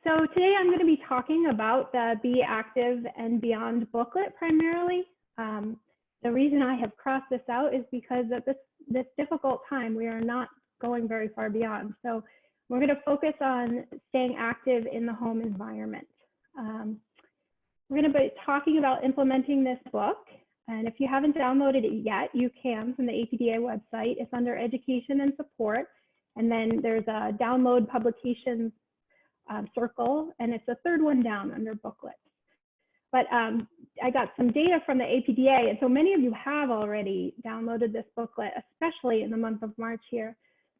So today I'm going to be talking about the Be Active and Beyond booklet primarily. The reason I have crossed this out is because at this difficult time, we are not going very far beyond. So we're going to focus on staying active in the home environment. We're going to be talking about implementing this book. And if you haven't downloaded it yet, you can from the APDA website. It's under Education and Support. And then there's a download publications circle, and it's the third one down under booklets. But I got some data from the APDA, and so many of you have already downloaded this booklet, especially in the month of March here.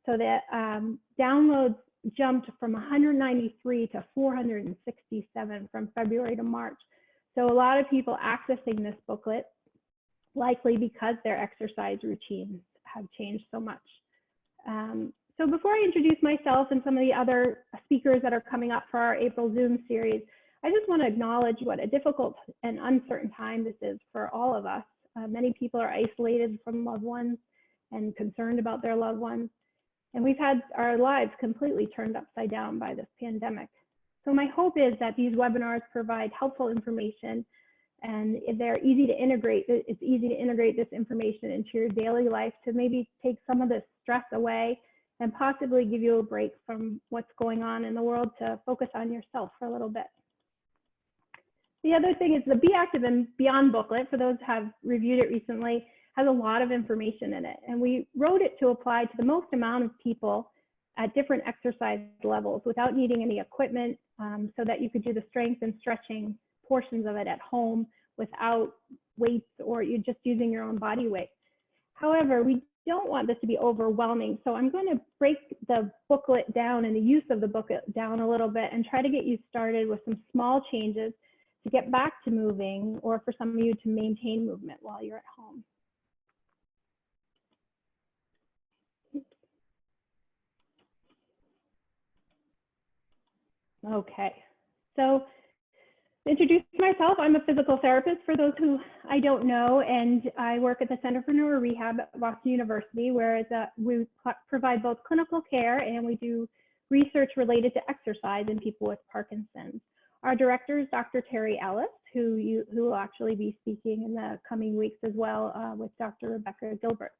So that downloads jumped from 193 to 467 from February to March. So a lot of people accessing this booklet, likely because their exercise routines have changed so much. So before I introduce myself and some of the other speakers that are coming up for our April Zoom series, I just want to acknowledge what a difficult and uncertain time this is for all of us. Many people are isolated from loved ones and concerned about their loved ones. And we've had our lives completely turned upside down by this pandemic. So my hope is that these webinars provide helpful information, and if they're easy to integrate, it's easy to integrate this information into your daily life to maybe take some of the stress away and possibly give you a break from what's going on in the world to focus on yourself for a little bit. The other thing is the Be Active and Beyond booklet, for those who have reviewed it recently, has a lot of information in it. And we wrote it to apply to the most amount of people at different exercise levels without needing any equipment, so that you could do the strength and stretching portions of it at home without weights or you're just using your own body weight. However, we don't want this to be overwhelming. So I'm going to break the booklet down and the use of the booklet down a little bit and try to get you started with some small changes to get back to moving, or for some of you to maintain movement while you're at home. Okay, so to introduce myself, I'm a physical therapist for those who I don't know, and I work at the Center for Neuro Rehab at Boston University, where we provide both clinical care and we do research related to exercise in people with Parkinson's. Our director is Dr. Tami DeAngelis, who will actually be speaking in the coming weeks as well with Dr. Rebecca Gilbert.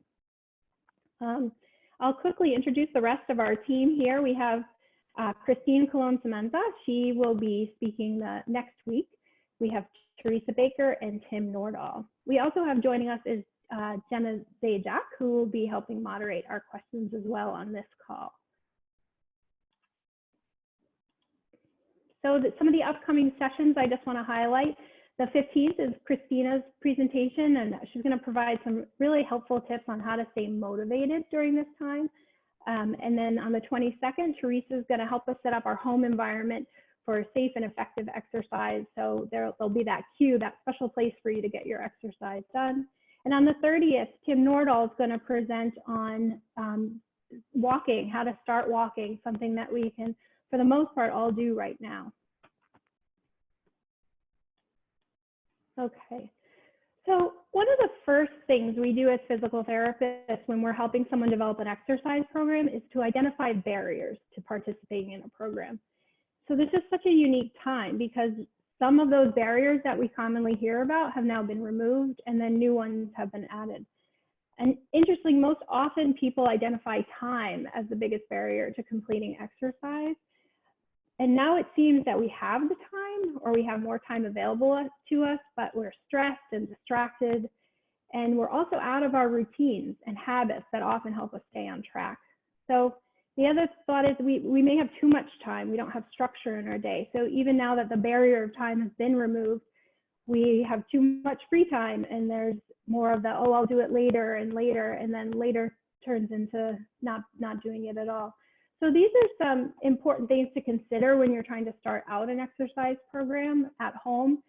I'll quickly introduce the rest of our team here. We have Christine Colon-Semenza. She will be speaking next week. We have Teresa Baker and Tim Nordahl. We also have joining us is Jenna Zajac, who will be helping moderate our questions as well on this call. So some of the upcoming sessions I just want to highlight. The 15th is Christina's presentation, and she's going to provide some really helpful tips on how to stay motivated during this time. And then on the 22nd, Teresa is going to help us set up our home environment for safe and effective exercise. So there'll be that cue, that special place for you to get your exercise done. And on the 30th, Tim Nordahl is going to present on walking, how to start walking, something that we can, for the most part, all do right now. Okay. So one of the first things we do as physical therapists when we're helping someone develop an exercise program is to identify barriers to participating in a program. So this is such a unique time because some of those barriers that we commonly hear about have now been removed, and then new ones have been added. And interestingly, most often people identify time as the biggest barrier to completing exercise. And now it seems that we have the time, or we have more time available to us, but we're stressed and distracted. And we're also out of our routines and habits that often help us stay on track. So the other thought is we may have too much time. We don't have structure in our day. So even now that the barrier of time has been removed, we have too much free time, and there's more of the, oh, I'll do it later, and then later turns into not doing it at all. So these are some important things to consider when you're trying to start out an exercise program at home,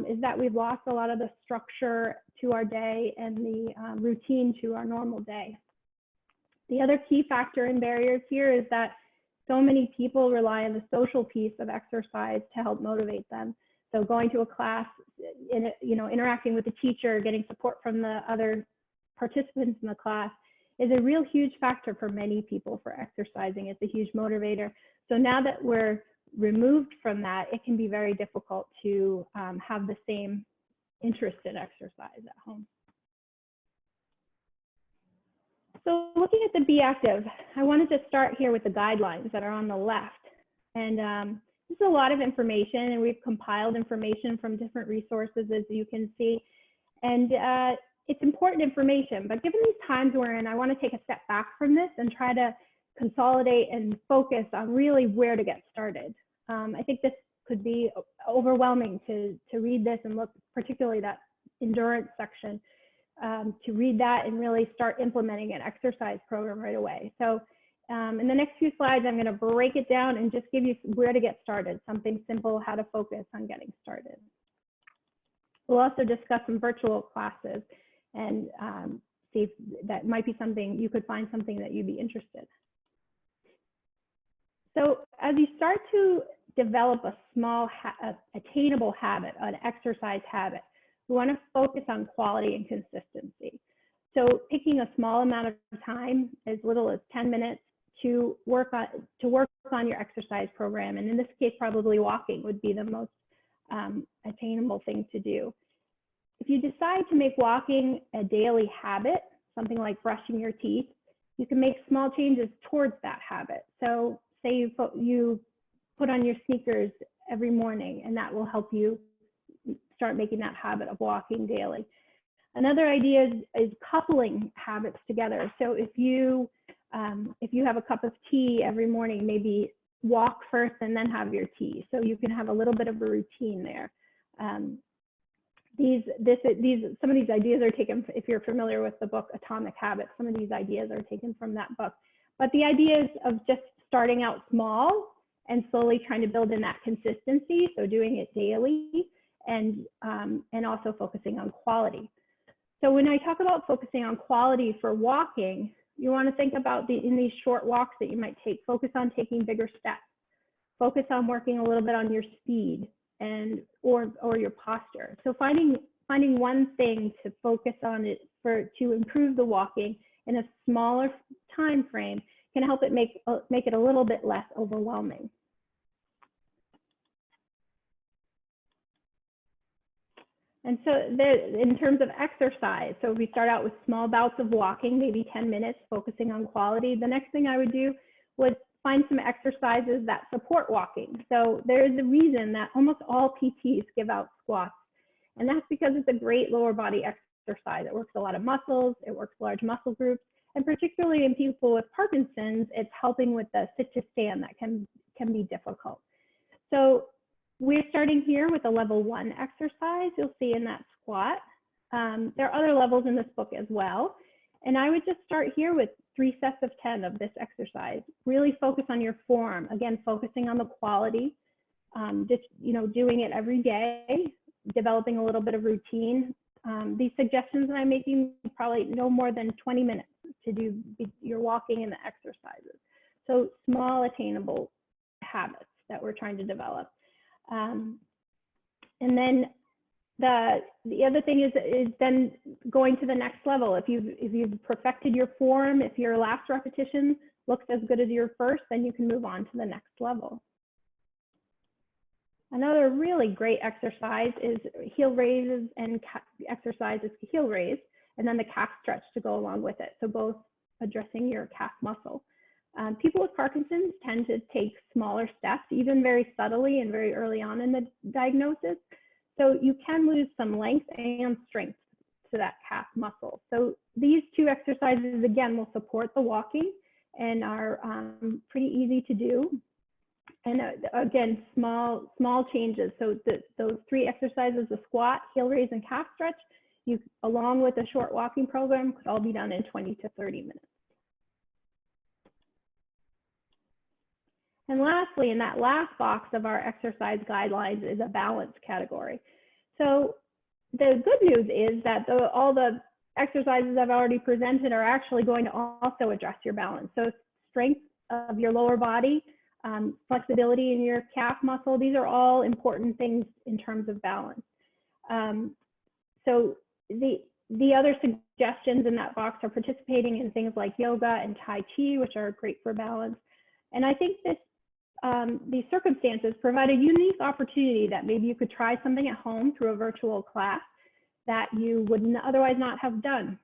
is that we've lost a lot of the structure to our day and the routine to our normal day. The other key factor in barriers here is that so many people rely on the social piece of exercise to help motivate them. So going to a class, interacting with the teacher, getting support from the other participants in the class is a real huge factor for many people for exercising. It's a huge motivator. So now that we're removed from that, it can be very difficult to have the same interest in exercise at home. So looking at the Be Active, I wanted to start here with the guidelines that are on the left. And this is a lot of information, and we've compiled information from different resources, as you can see. And it's important information, but given these times we're in, I want to take a step back from this and try to consolidate and focus on really where to get started. I think this could be overwhelming to read this and look, particularly that endurance section, to read that and really start implementing an exercise program right away. So in the next few slides, I'm going to break it down and just give you where to get started, something simple, how to focus on getting started. We'll also discuss some virtual classes and see if that might be something, you could find something that you'd be interested in. So as you start to develop a small, attainable habit, an exercise habit, we want to focus on quality and consistency. So picking a small amount of time, as little as 10 minutes, to work on your exercise program. And in this case, probably walking would be the most attainable thing to do. If you decide to make walking a daily habit, something like brushing your teeth, you can make small changes towards that habit. So say you put on your sneakers every morning, and that will help you start making that habit of walking daily. Another idea is coupling habits together. So if you have a cup of tea every morning, maybe walk first and then have your tea. So you can have a little bit of a routine there. Some of these ideas are taken, if you're familiar with the book Atomic Habits, some of these ideas are taken from that book. But the idea is of just starting out small and slowly trying to build in that consistency. So doing it daily and also focusing on quality. So when I talk about focusing on quality for walking, you want to think about in these short walks that you might take, focus on taking bigger steps, focus on working a little bit on your speed or your posture. So finding one thing to focus on it to improve the walking in a smaller time frame can help it make it a little bit less overwhelming. And so in terms of exercise, so we start out with small bouts of walking, maybe 10 minutes, focusing on quality. The next thing I would do was find some exercises that support walking. So there is a reason that almost all PTs give out squats, and that's because it's a great lower body exercise. It works a lot of muscles, it works large muscle groups, and particularly in people with Parkinson's, it's helping with the sit to stand that can be difficult. So we're starting here with a level 1 exercise. You'll see in that squat. There are other levels in this book as well. And I would just start here with 3 sets of 10 of this exercise. Really focus on your form. Again, focusing on the quality, just doing it every day, developing a little bit of routine. These suggestions that I'm making, probably no more than 20 minutes to do your walking and the exercises. So small attainable habits that we're trying to develop. And then the other thing is then going to the next level. If you've perfected your form, if your last repetition looks as good as your first, then you can move on to the next level. Another really great exercise is heel raises and exercises heel raise, and then the calf stretch to go along with it. So both addressing your calf muscle. People with Parkinson's tend to take smaller steps, even very subtly and very early on in the diagnosis. So you can lose some length and strength to that calf muscle. So these 2 exercises, again, will support the walking and are pretty easy to do. And again, small changes. So those 3 exercises, the squat, heel raise, and calf stretch, along with a short walking program, could all be done in 20 to 30 minutes. And lastly, in that last box of our exercise guidelines is a balance category. So the good news is that all the exercises I've already presented are actually going to also address your balance. So strength of your lower body, flexibility in your calf muscle, these are all important things in terms of balance. So the other suggestions in that box are participating in things like yoga and Tai Chi, which are great for balance. And I think this these circumstances provide a unique opportunity that maybe you could try something at home through a virtual class that you would otherwise not have done.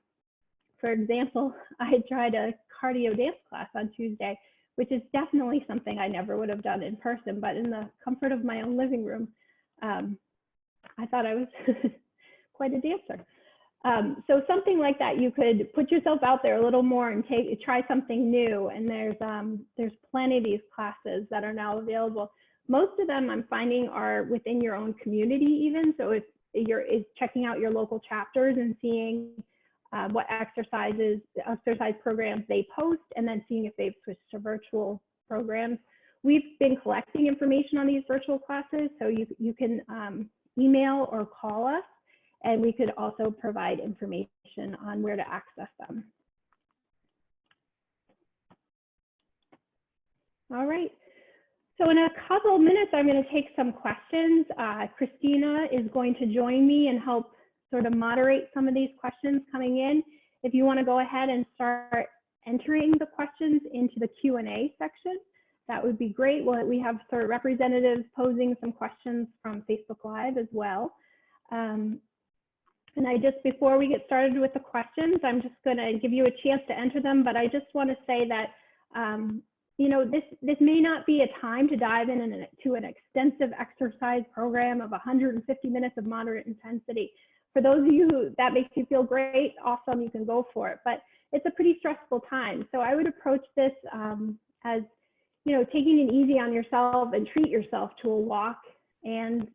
For example, I tried a cardio dance class on Tuesday, which is definitely something I never would have done in person, but in the comfort of my own living room, I thought I was quite a dancer. So something like that, you could put yourself out there a little more and try something new. And there's plenty of these classes that are now available. Most of them I'm finding are within your own community even. So if is checking out your local chapters and seeing what exercise programs they post, and then seeing if they've switched to virtual programs. We've been collecting information on these virtual classes, so you can email or call us, and we could also provide information on where to access them. All right. So in a couple minutes, I'm going to take some questions. Christina is going to join me and help sort of moderate some of these questions coming in. If you want to go ahead and start entering the questions into the Q&A section, that would be great. Well, we have sort of representatives posing some questions from Facebook Live as well. And before we get started with the questions, I'm just going to give you a chance to enter them, but I just want to say that you know, this may not be a time to dive into an extensive exercise program of 150 minutes of moderate intensity. For those of you who that makes you feel great, awesome, you can go for it. But it's a pretty stressful time. So I would approach this as, you know, taking it easy on yourself and treat yourself to a walk and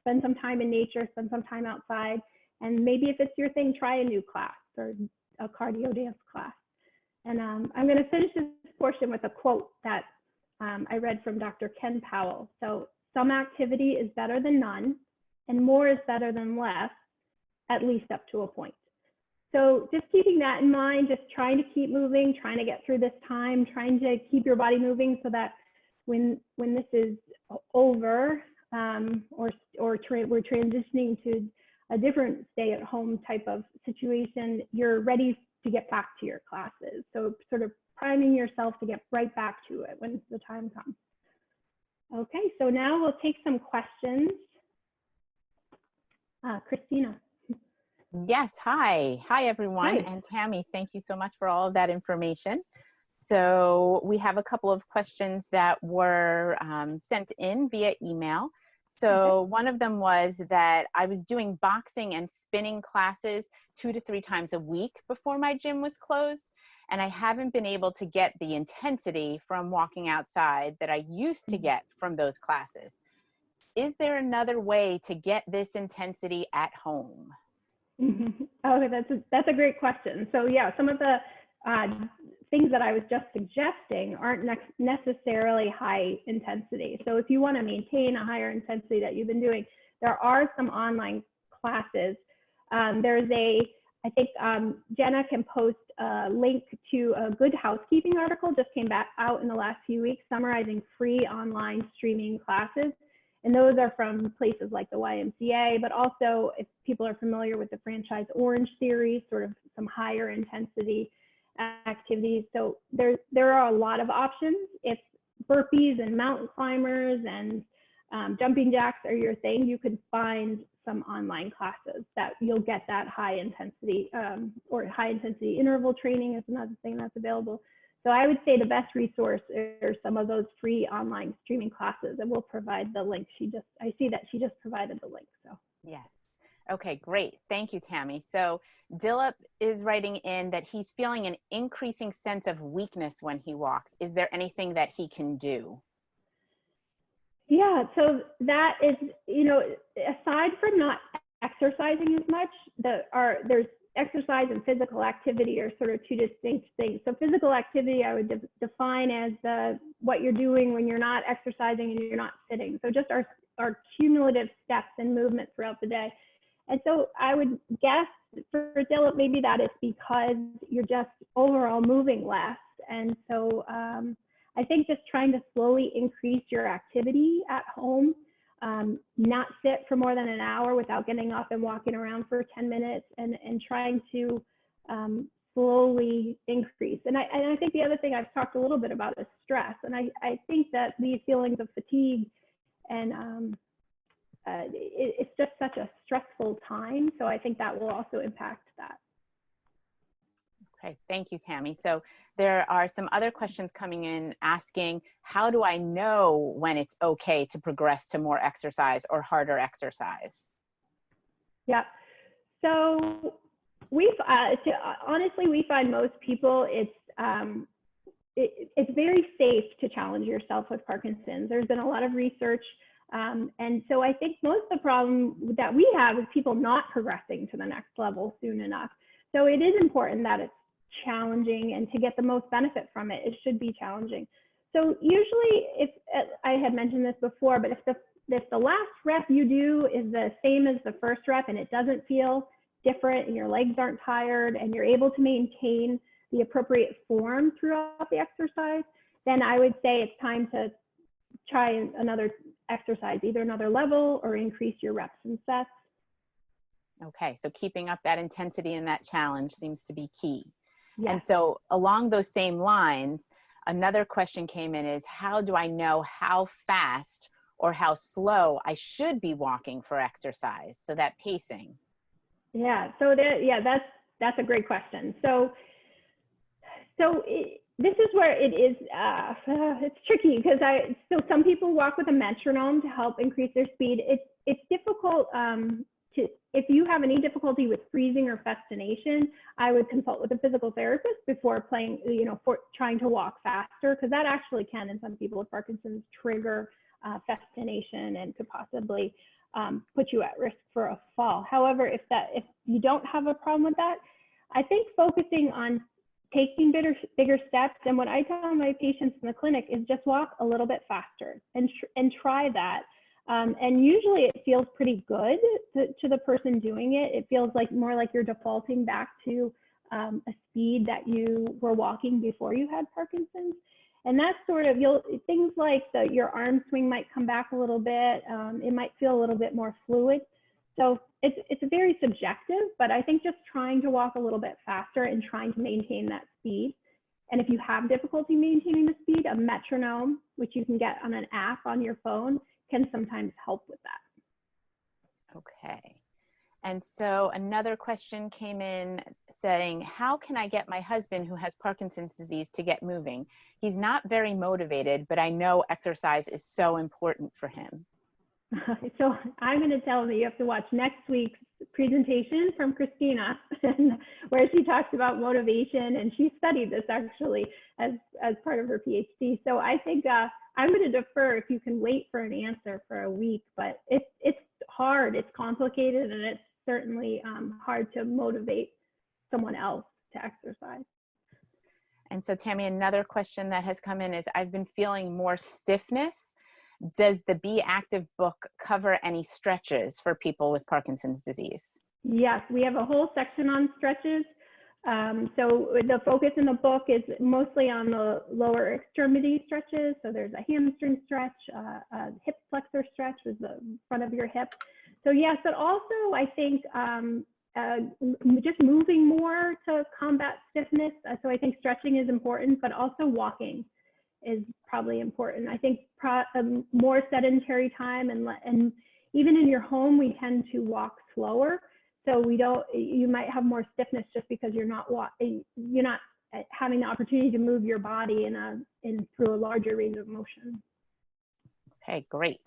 spend some time in nature, spend some time outside. And maybe if it's your thing, try a new class or a cardio dance class. And I'm going to finish this portion with a quote that I read from Dr. Ken Powell. So, some activity is better than none, and more is better than less, at least up to a point. So just keeping that in mind, just trying to keep moving, trying to get through this time, trying to keep your body moving so that when this is over, or we're transitioning to a different stay-at-home type of situation, you're ready to get back to your classes. So sort of priming yourself to get right back to it when the time comes. Okay, so now we'll take some questions. Christina. Yes, hi everyone. Hi. And Tami, thank you so much for all of that information. So we have a couple of questions that were sent in via email. So one of them was that I was doing boxing and spinning classes 2 to 3 times a week before my gym was closed, and I haven't been able to get the intensity from walking outside that I used to get from those classes. Is there another way to get this intensity at home? Oh, that's a great question. So yeah, some of the things that I was just suggesting aren't necessarily high intensity. So if you want to maintain a higher intensity that you've been doing, there are some online classes. I think Jenna can post a link to a Good Housekeeping article, just came back out in the last few weeks, summarizing free online streaming classes. And those are from places like the YMCA, but also if people are familiar with the Franchise Orange series, sort of some higher intensity activities. So there are a lot of options. If burpees and mountain climbers and jumping jacks are your thing, you could find some online classes that you'll get that high intensity or high intensity interval training is another thing that's available. So I would say the best resource are some of those free online streaming classes, and we'll provide the link. I see that she just provided the link. So yes. Okay, great. Thank you, Tami. So Dilip is writing in that he's feeling an increasing sense of weakness when he walks. Is there anything that he can do? Yeah, so that is, you know, aside from not exercising as much, there's exercise and physical activity are sort of two distinct things. So physical activity I would define as what you're doing when you're not exercising and you're not sitting. So just our cumulative steps and movement throughout the day. And so I would guess for Dylan, maybe that is because you're just overall moving less. And so I think just trying to slowly increase your activity at home, not sit for more than an hour without getting up and walking around for 10 minutes, and trying to slowly increase. And I think the other thing I've talked a little bit about is stress. And I think that these feelings of fatigue and it's just such a stressful time. So I think that will also impact that. Okay, thank you, Tami. So there are some other questions coming in asking, how do I know when it's okay to progress to more exercise or harder exercise? Yeah, so honestly, we find most people it's very safe to challenge yourself with Parkinson's. There's been a lot of research. And so I think most of the problem that we have is people not progressing to the next level soon enough. So it is important that it's challenging, and to get the most benefit from it, it should be challenging. So usually, if I had mentioned this before, but if the last rep you do is the same as the first rep and it doesn't feel different and your legs aren't tired and you're able to maintain the appropriate form throughout the exercise, then I would say it's time to try another exercise, either another level or increase your reps and sets. Okay, so keeping up that intensity and that challenge seems to be key. Yes. And so along those same lines, another question came in is, how do I know how fast or how slow I should be walking for exercise? So that pacing. Yeah, so that's a great question. So this is where it is, it's tricky because so some people walk with a metronome to help increase their speed. It's difficult if you have any difficulty with freezing or fascination, I would consult with a physical therapist before for trying to walk faster, because that actually can, in some people with Parkinson's, trigger fascination and could possibly put you at risk for a fall. However, if you don't have a problem with that, I think focusing on taking bigger steps, and what I tell my patients in the clinic is just walk a little bit faster and try that. And usually it feels pretty good to the person doing it. It feels more like you're defaulting back to a speed that you were walking before you had Parkinson's. And that's sort of, things like your arm swing might come back a little bit. It might feel a little bit more fluid. So it's very subjective, but I think just trying to walk a little bit faster and trying to maintain that speed. And if you have difficulty maintaining the speed, a metronome, which you can get on an app on your phone, can sometimes help with that. Okay. And so another question came in saying, how can I get my husband who has Parkinson's disease to get moving? He's not very motivated, but I know exercise is so important for him. So I'm going to tell him that you have to watch next week's presentation from Christina, where she talks about motivation, and she studied this actually as part of her PhD. So I think I'm going to defer if you can wait for an answer for a week, but it's hard, it's complicated, and it's certainly hard to motivate someone else to exercise. And so Tami, another question that has come in is, I've been feeling more stiffness. Does the Be Active book cover any stretches for people with Parkinson's disease? Yes, we have a whole section on stretches. So the focus in the book is mostly on the lower extremity stretches. So there's a hamstring stretch, a hip flexor stretch with the front of your hip. So yes, but also I think just moving more to combat stiffness. So I think stretching is important, but also walking is probably important. I think more sedentary time, and even in your home, we tend to walk slower. So you might have more stiffness just because you're not having the opportunity to move your body through a larger range of motion. Okay, great.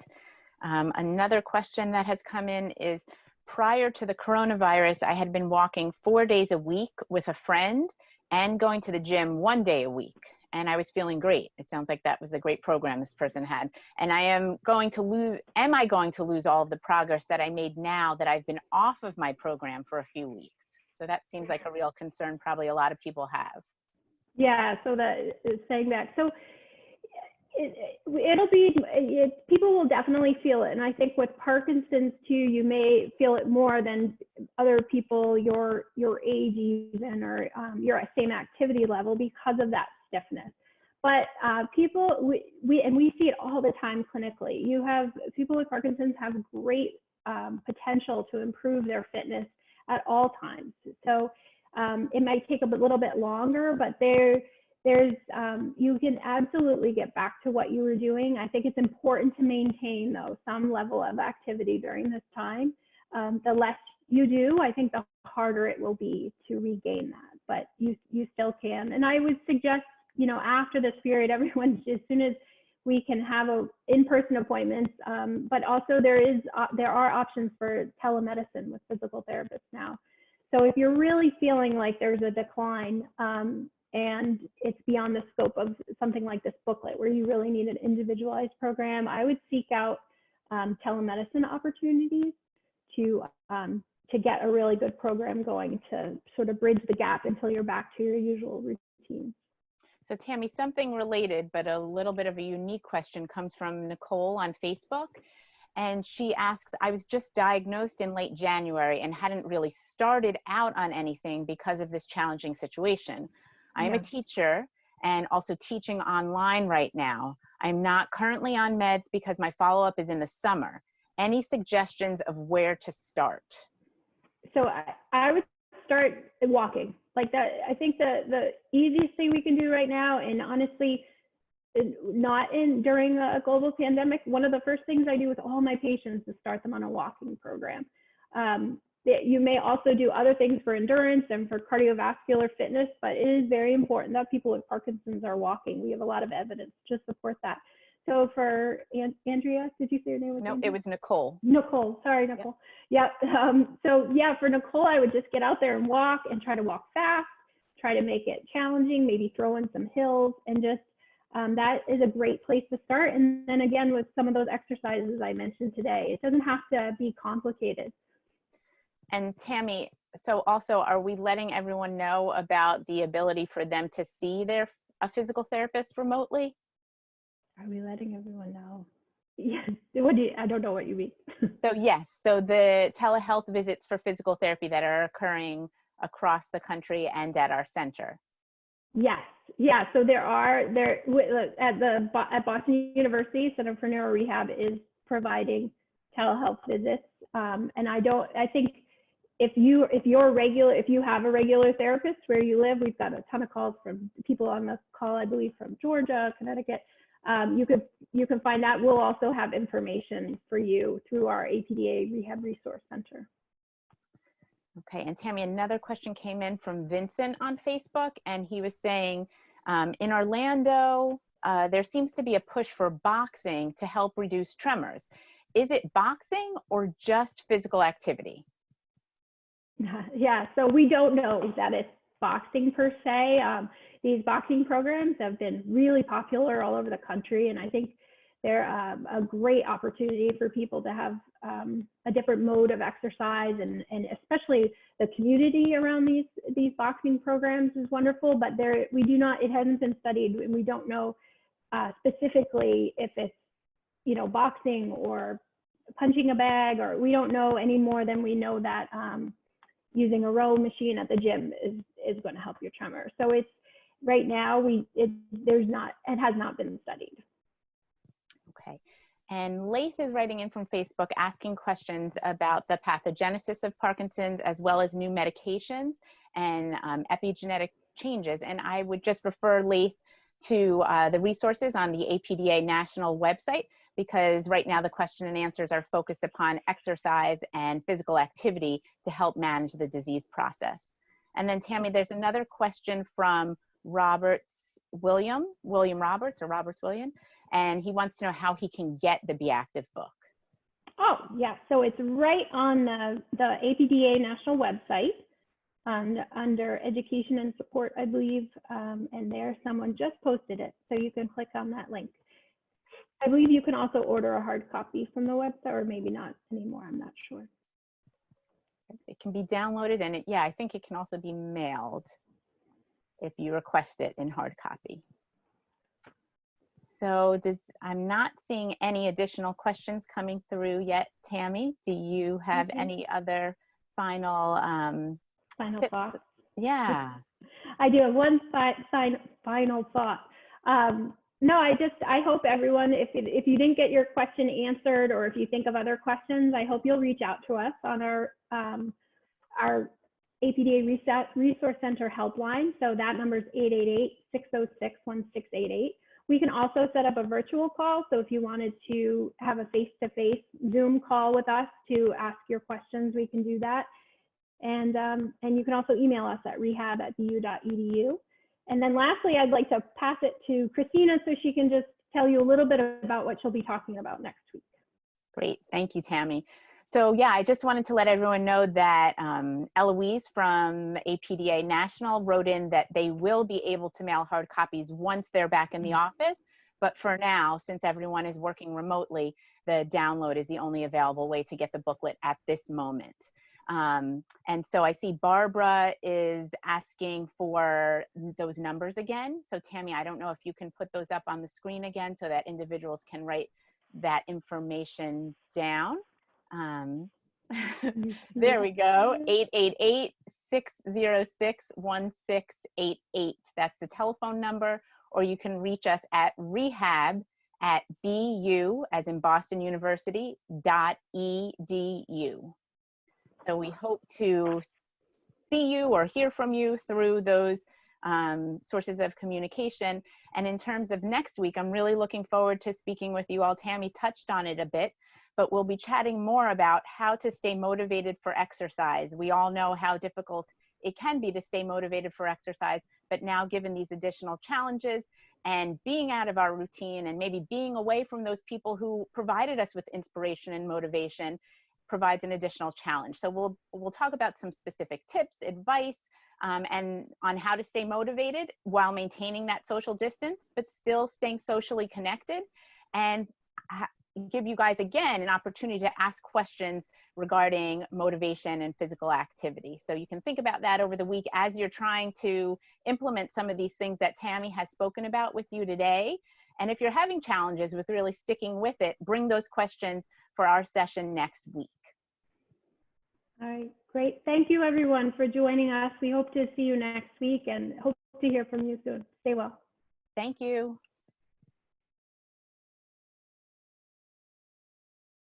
Another question that has come in is, prior to the coronavirus, I had been walking 4 days a week with a friend and going to the gym 1 day a week. And I was feeling great. It sounds like that was a great program this person had. And am I going to lose all of the progress that I made now that I've been off of my program for a few weeks? So that seems like a real concern probably a lot of people have. Yeah, so that is saying that. So people will definitely feel it. And I think with Parkinson's too, you may feel it more than other people your age even, or your same activity level, because of that stiffness. But we see it all the time clinically. People with Parkinson's have great potential to improve their fitness at all times. So It might take a little bit longer, but you can absolutely get back to what you were doing. I think it's important to maintain, though, some level of activity during this time. The less you do, I think the harder it will be to regain that, but you still can. And I would suggest, after this period, everyone, as soon as we can have in-person appointments, but also there are options for telemedicine with physical therapists now. So if you're really feeling like there's a decline and it's beyond the scope of something like this booklet where you really need an individualized program, I would seek out telemedicine opportunities to get a really good program going to sort of bridge the gap until you're back to your usual routine. So Tami, something related, but a little bit of a unique question comes from Nicole on Facebook. And she asks, I was just diagnosed in late January and hadn't really started out on anything because of this challenging situation. I am a teacher and also teaching online right now. I'm not currently on meds because my follow-up is in the summer. Any suggestions of where to start? So I would start walking. Like that, I think the easiest thing we can do right now, and honestly, not during a global pandemic, one of the first things I do with all my patients is start them on a walking program. You may also do other things for endurance and for cardiovascular fitness, but it is very important that people with Parkinson's are walking. We have a lot of evidence to support that. So for Andrea, did you say your name was? No, Andrea? it was Nicole. Nicole, sorry, Nicole. Yep. So yeah, for Nicole, I would just get out there and walk and try to walk fast, try to make it challenging, maybe throw in some hills, and just that is a great place to start. And then again, with some of those exercises I mentioned today, it doesn't have to be complicated. And Tami, so also, are we letting everyone know about the ability for them to see a physical therapist remotely? Are we letting everyone know? Yes. I don't know what you mean. So yes, so the telehealth visits for physical therapy that are occurring across the country and at our center. Yes, yeah. So at Boston University, Center for Neuro Rehab is providing telehealth visits, and I think if you have a regular therapist where you live, we've got a ton of calls from people on the call, I believe from Georgia, Connecticut. You can find that. We'll also have information for you through our APDA Rehab Resource Center. Okay, and Tami, another question came in from Vincent on Facebook, and he was saying, in Orlando, there seems to be a push for boxing to help reduce tremors. Is it boxing or just physical activity? Yeah, so we don't know that it's boxing per se. These boxing programs have been really popular all over the country, and I think they're a great opportunity for people to have a different mode of exercise, and especially the community around these boxing programs is wonderful. But it hasn't been studied, and we don't know specifically if it's boxing or punching a bag, or we don't know any more than we know that using a row machine at the gym is going to help your tremor. So it's right now it has not been studied. Okay, and Laith is writing in from Facebook asking questions about the pathogenesis of Parkinson's as well as new medications and epigenetic changes. And I would just refer Laith to the resources on the APDA national website, because right now the question and answers are focused upon exercise and physical activity to help manage the disease process. And then Tami, there's another question from William Roberts, and he wants to know how he can get the Be Active book. Oh, yeah, so it's right on the APDA national website under education and support, I believe, and there someone just posted it, so you can click on that link. I believe you can also order a hard copy from the website, or maybe not anymore, I'm not sure. It can be downloaded, and I think it can also be mailed if you request it in hard copy. So I'm not seeing any additional questions coming through yet. Tami, do you have any other final tips? Thoughts? Yeah. I do have one final thought. No, I hope everyone, if you didn't get your question answered, or if you think of other questions, I hope you'll reach out to us on our APDA Resource Center helpline. So that number is 888-606-1688. We can also set up a virtual call. So if you wanted to have a face-to-face Zoom call with us to ask your questions, we can do that. And you can also email us at rehab@bu.edu. And then lastly, I'd like to pass it to Christina so she can just tell you a little bit about what she'll be talking about next week. Great, thank you, Tami. So yeah, I just wanted to let everyone know that Eloise from APDA National wrote in that they will be able to mail hard copies once they're back in the office. But for now, since everyone is working remotely, the download is the only available way to get the booklet at this moment. And so I see Barbara is asking for those numbers again. So Tami, I don't know if you can put those up on the screen again so that individuals can write that information down. There we go, 888-606-1688. That's the telephone number, or you can reach us at rehab@bu, as in Boston University, .edu. So we hope to see you or hear from you through those sources of communication. And in terms of next week, I'm really looking forward to speaking with you all. Tami touched on it a bit, but we'll be chatting more about how to stay motivated for exercise. We all know how difficult it can be to stay motivated for exercise, but now given these additional challenges and being out of our routine and maybe being away from those people who provided us with inspiration and motivation provides an additional challenge. So we'll talk about some specific tips, advice, and on how to stay motivated while maintaining that social distance, but still staying socially connected, and give you guys again an opportunity to ask questions regarding motivation and physical activity. So you can think about that over the week as you're trying to implement some of these things that Tami has spoken about with you today. And if you're having challenges with really sticking with it, bring those questions for our session next week. All right, great. Thank you everyone for joining us. We hope to see you next week and hope to hear from you soon. Stay well. Thank you.